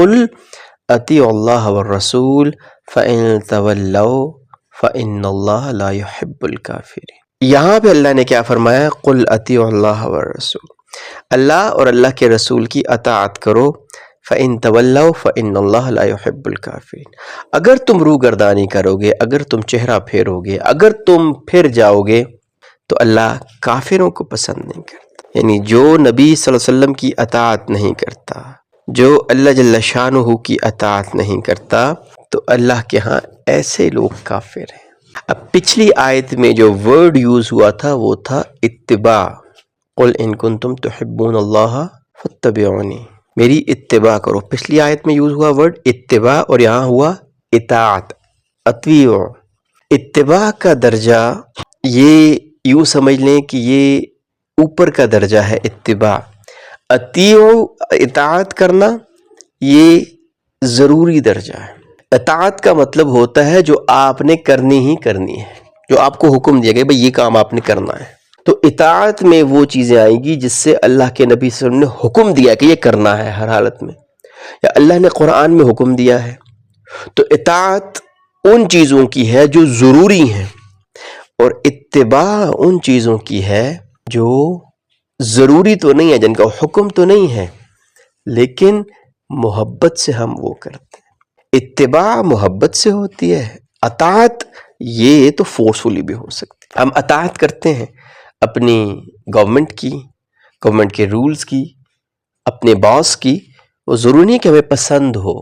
قل اطیعوا اللہ والرسول فإن تولوا فإن اللہ لا يحب الکافرین۔ یہاں پہ اللہ نے کیا فرمایا؟ قل اطیعوا اللہ والرسول، اللہ اور اللہ کے رسول کی اطاعت کرو، فإن تولوا فإن اللہ لا يحب الکافرین۔ اگر تم روگردانی کرو گے، اگر تم چہرہ پھیرو گے، اگر تم پھر جاؤ گے تو اللہ کافروں کو پسند نہیں کرتا۔ یعنی جو نبی صلی اللہ علیہ وسلم کی اطاعت نہیں کرتا، جو اللہ جل شانہ کی اطاعت نہیں کرتا، تو اللہ کے ہاں ایسے لوگ کافر ہیں۔ اب پچھلی آیت میں جو ورڈ یوز ہوا تھا وہ تھا اتباع، قل ان کنتم تحبون اللہ فاتبعونی، میری اتباع کرو۔ پچھلی آیت میں یوز ہوا ورڈ اتباع اور یہاں ہوا اطاعت، اطیعوا۔ اتباع کا درجہ یہ یوں سمجھ لیں کہ یہ اوپر کا درجہ ہے اتباع، اطیعوا اطاعت کرنا یہ ضروری درجہ ہے۔ اطاعت کا مطلب ہوتا ہے جو آپ نے کرنی ہی کرنی ہے، جو آپ کو حکم دیا گیا بھئی یہ کام آپ نے کرنا ہے۔ تو اطاعت میں وہ چیزیں آئیں گی جس سے اللہ کے نبی صلی اللہ علیہ وسلم نے حکم دیا کہ یہ کرنا ہے ہر حالت میں، یا اللہ نے قرآن میں حکم دیا ہے۔ تو اطاعت ان چیزوں کی ہے جو ضروری ہیں، اور اتباع ان چیزوں کی ہے جو ضروری تو نہیں ہے، جن کا حکم تو نہیں ہے لیکن محبت سے ہم وہ کرتے ہیں۔ اتباع محبت سے ہوتی ہے، اطاعت یہ تو فورسفلی بھی ہو سکتی ہے۔ ہم اطاعت کرتے ہیں اپنی گورنمنٹ کی، گورنمنٹ کے رولز کی، اپنے باس کی، وہ ضروری نہیں کہ ہمیں پسند ہو،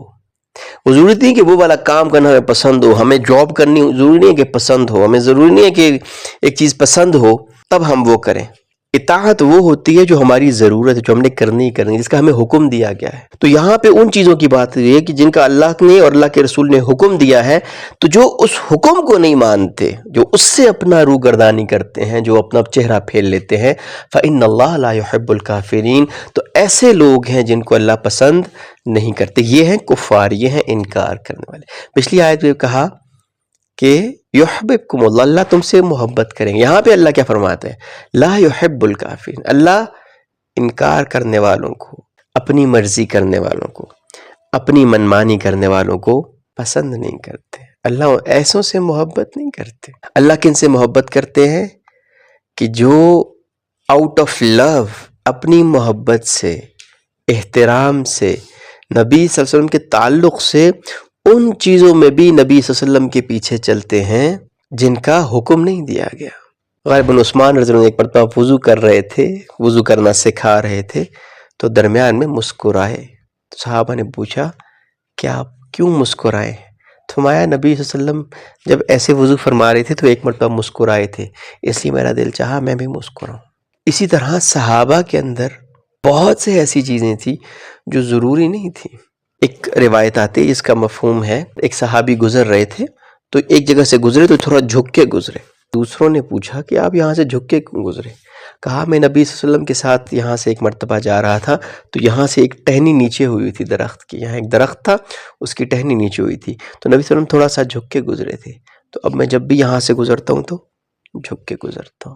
وہ ضروری نہیں کہ وہ والا کام کرنا ہمیں پسند ہو، ہمیں جاب کرنی ضروری نہیں ہے کہ پسند ہو، ہمیں ضروری نہیں ہے کہ ایک چیز پسند ہو تب ہم وہ کریں۔ اطاعت وہ ہوتی ہے جو ہماری ضرورت ہے، جو ہم نے کرنی ہی کرنی، جس کا ہمیں حکم دیا گیا ہے۔ تو یہاں پہ ان چیزوں کی بات ہوئی ہے کہ جن کا اللہ نے اور اللہ کے رسول نے حکم دیا ہے، تو جو اس حکم کو نہیں مانتے، جو اس سے اپنا روگردانی کرتے ہیں، جو اپنا چہرہ پھیر لیتے ہیں، فإن اللہ لا يحب الکافرین، تو ایسے لوگ ہیں جن کو اللہ پسند نہیں کرتے۔ یہ ہیں کفار، یہ ہیں انکار کرنے والے۔ پچھلی آیت میں کہا کہ یحببکم اللہ، اللہ تم سے محبت کریں گے۔ یہاں پہ اللہ کیا فرماتے ہیں؟ لا يحب الکافرین، اللہ انکار کرنے والوں کو، اپنی مرضی کرنے والوں کو، اپنی منمانی کرنے والوں کو پسند نہیں کرتے۔ اللہ ایسوں سے محبت نہیں کرتے۔ اللہ کن سے محبت کرتے ہیں؟ کہ جو آؤٹ آف لو، اپنی محبت سے، احترام سے، نبی صلی اللہ علیہ وسلم کے تعلق سے ان چیزوں میں بھی نبی صلی اللہ علیہ وسلم کے پیچھے چلتے ہیں جن کا حکم نہیں دیا گیا۔ غالباً عثمان رضی اللہ عنہ ایک مرتبہ وضو کر رہے تھے، وضو کرنا سکھا رہے تھے، تو درمیان میں مسکرائے۔ تو صحابہ نے پوچھا کہ آپ کیوں مسکرائے؟ فرمایا نبی صلی اللہ علیہ وسلم جب ایسے وضو فرما رہے تھے تو ایک مرتبہ مسکرائے تھے، اس لیے میرا دل چاہا میں بھی مسکراؤں۔ اسی طرح صحابہ کے اندر بہت سے ایسی چیزیں تھیں جو ضروری نہیں تھیں۔ ایک روایت آتی ہے، اس کا مفہوم ہے، ایک صحابی گزر رہے تھے تو ایک جگہ سے گزرے تو تھوڑا جھک کے گزرے۔ دوسروں نے پوچھا کہ آپ یہاں سے جھک کے کیوں گزرے؟ کہا میں نبی صلی اللہ علیہ وسلم کے ساتھ یہاں سے ایک مرتبہ جا رہا تھا تو یہاں سے ایک ٹہنی نیچے ہوئی تھی درخت کی، یہاں ایک درخت تھا اس کی ٹہنی نیچے ہوئی تھی، تو نبی صلی اللہ علیہ وسلم تھوڑا سا جھک کے گزرے تھے، تو اب میں جب بھی یہاں سے گزرتا ہوں تو جھک کے گزرتا ہوں۔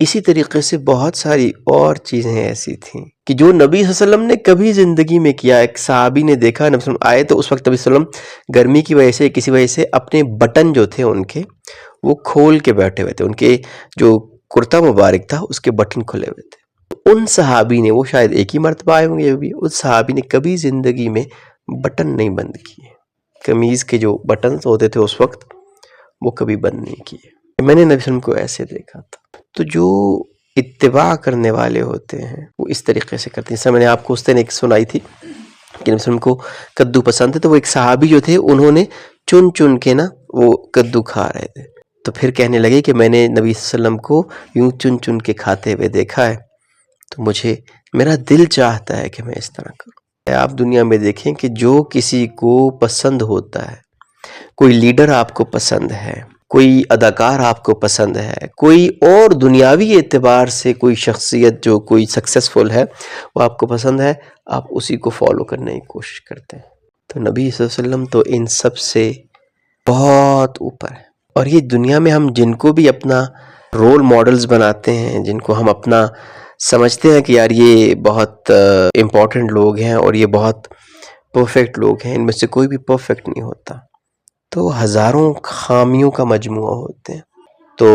اسی طریقے سے بہت ساری اور چیزیں ایسی تھیں کہ جو نبی صلی اللہ علیہ وسلم نے کبھی زندگی میں کیا۔ ایک صحابی نے دیکھا نبی صلی اللہ علیہ وسلم آئے تو اس وقت نبی صلی اللہ علیہ وسلم گرمی کی وجہ سے کسی وجہ سے اپنے بٹن جو تھے ان کے وہ کھول کے بیٹھے ہوئے تھے، ان کے جو کرتا مبارک تھا اس کے بٹن کھلے ہوئے تھے۔ ان صحابی نے، وہ شاید ایک ہی مرتبہ آئے ہوں گے بھی، اس صحابی نے کبھی زندگی میں بٹن نہیں بند کیے، قمیض کے جو بٹنز ہوتے تھے اس وقت وہ کبھی بند نہیں کیے۔ میں نے نبی صلی اللہ علیہ وسلم کو ایسے دیکھا تھا۔ تو جو اتباع کرنے والے ہوتے ہیں وہ اس طریقے سے کرتے ہیں۔ جیسے میں نے آپ کو اس دن ایک سنائی تھی کہ نبی صلی اللہ علیہ وسلم کو کدو پسند ہے، تو وہ ایک صحابی جو تھے انہوں نے چن چن کے نا وہ کدو کھا رہے تھے، تو پھر کہنے لگے کہ میں نے نبی صلی اللہ علیہ وسلم کو یوں چن چن کے کھاتے ہوئے دیکھا ہے، تو میرا دل چاہتا ہے کہ میں اس طرح کروں۔ آپ دنیا میں دیکھیں کہ جو کسی کو پسند ہوتا ہے، کوئی لیڈر آپ کو پسند ہے، کوئی اداکار آپ کو پسند ہے، کوئی اور دنیاوی اعتبار سے کوئی شخصیت جو کوئی سکسیسفل ہے وہ آپ کو پسند ہے، آپ اسی کو فالو کرنے کی کوشش کرتے ہیں۔ تو نبی صلی اللہ علیہ وسلم تو ان سب سے بہت اوپر ہے۔ اور یہ دنیا میں ہم جن کو بھی اپنا رول ماڈلز بناتے ہیں، جن کو ہم اپنا سمجھتے ہیں کہ یار یہ بہت امپورٹنٹ لوگ ہیں اور یہ بہت پرفیکٹ لوگ ہیں، ان میں سے کوئی بھی پرفیکٹ نہیں ہوتا، تو ہزاروں خامیوں کا مجموعہ ہوتے ہیں۔ تو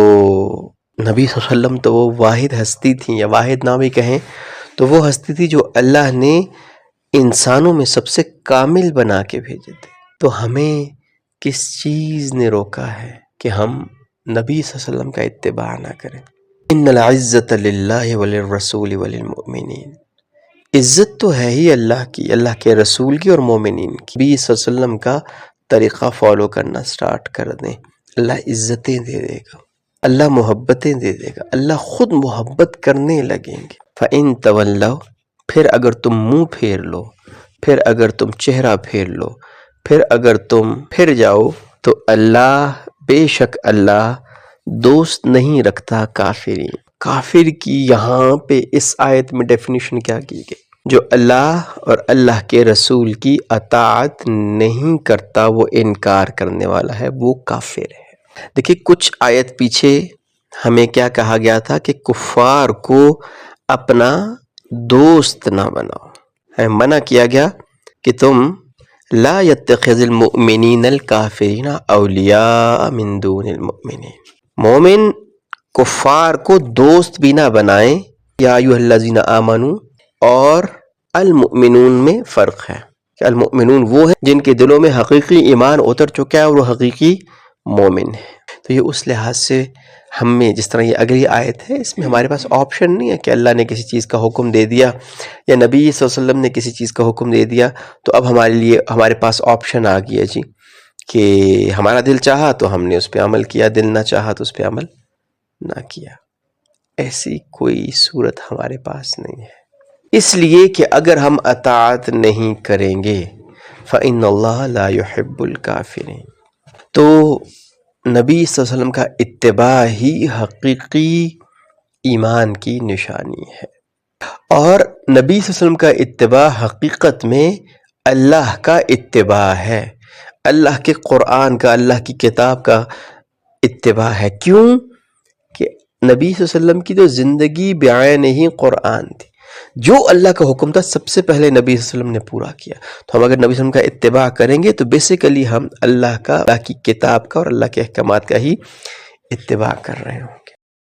نبی صلی اللہ علیہ وسلم تو وہ واحد ہستی تھیں، یا واحد نام ہی کہیں تو وہ ہستی تھی جو اللہ نے انسانوں میں سب سے کامل بنا کے بھیجے تھے۔ تو ہمیں کس چیز نے روکا ہے کہ ہم نبی صلی اللہ علیہ وسلم کا اتباع نہ کریں؟ ان العزت للہ وللرسول وللمؤمنین، عزت تو ہے ہی اللہ کی، اللہ کے رسول کی اور مومنین کی۔ نبی صلی اللہ علیہ وسلم کا طریقہ فالو کرنا سٹارٹ کر دیں، اللہ عزتیں دے دے گا، اللہ محبتیں دے دے گا، اللہ خود محبت کرنے لگیں گے۔ فَإِن تَوَلَّوْا، پھر اگر تم منہ پھیر لو، پھر اگر تم چہرہ پھیر لو، پھر اگر تم پھر جاؤ، تو اللہ، بے شک اللہ دوست نہیں رکھتا کافرین۔ کافر کی یہاں پہ اس آیت میں ڈیفینیشن کیا کی گئی؟ جو اللہ اور اللہ کے رسول کی اطاعت نہیں کرتا، وہ انکار کرنے والا ہے، وہ کافر ہے۔ دیکھیں کچھ آیت پیچھے ہمیں کیا کہا گیا تھا کہ کفار کو اپنا دوست نہ بناؤ، منع کیا گیا کہ تم لا يتخذ المؤمنین الکافرین اولیاء من دون المؤمنین، مومن کفار کو دوست بھی نہ بنائیں۔ یا ایھا الذین آمنوا اور المؤمنون میں فرق ہے کہ المؤمنون وہ ہیں جن کے دلوں میں حقیقی ایمان اتر چکا ہے اور وہ حقیقی مومن ہے۔ تو یہ اس لحاظ سے ہمیں، جس طرح یہ اگلی آیت ہے، اس میں ہمارے پاس آپشن نہیں ہے کہ اللہ نے کسی چیز کا حکم دے دیا یا نبی صلی اللہ علیہ وسلم نے کسی چیز کا حکم دے دیا تو اب ہمارے پاس آپشن آ گیا جی کہ ہمارا دل چاہا تو ہم نے اس پہ عمل کیا، دل نہ چاہا تو اس پہ عمل نہ کیا۔ ایسی کوئی صورت ہمارے پاس نہیں ہے، اس لیے کہ اگر ہم اطاعت نہیں کریں گے فَإِنَّ اللَّهَ لَا يُحِبُّ الْكَافِرِينَ، تو نبی صلی اللہ علیہ وسلم کا اتباع ہی حقیقی ایمان کی نشانی ہے، اور نبی صلی اللہ علیہ وسلم کا اتباع حقیقت میں اللہ کا اتباع ہے، اللہ کے قرآن کا، اللہ کی کتاب کا اتباع ہے۔ کیوں کہ نبی صلی اللہ علیہ وسلم کی تو زندگی بعین ہی قرآن تھی، جو اللہ کا حکم تھا سب سے پہلے نبی صلی اللہ علیہ وسلم نے پورا کیا۔ تو ہم اگر نبی صلی اللہ علیہ وسلم کا اتباع کریں گے تو بیسیکلی ہم اللہ کی کتاب کا اور اللہ کے احکامات کا ہی اتباع کر رہے ہوں گے۔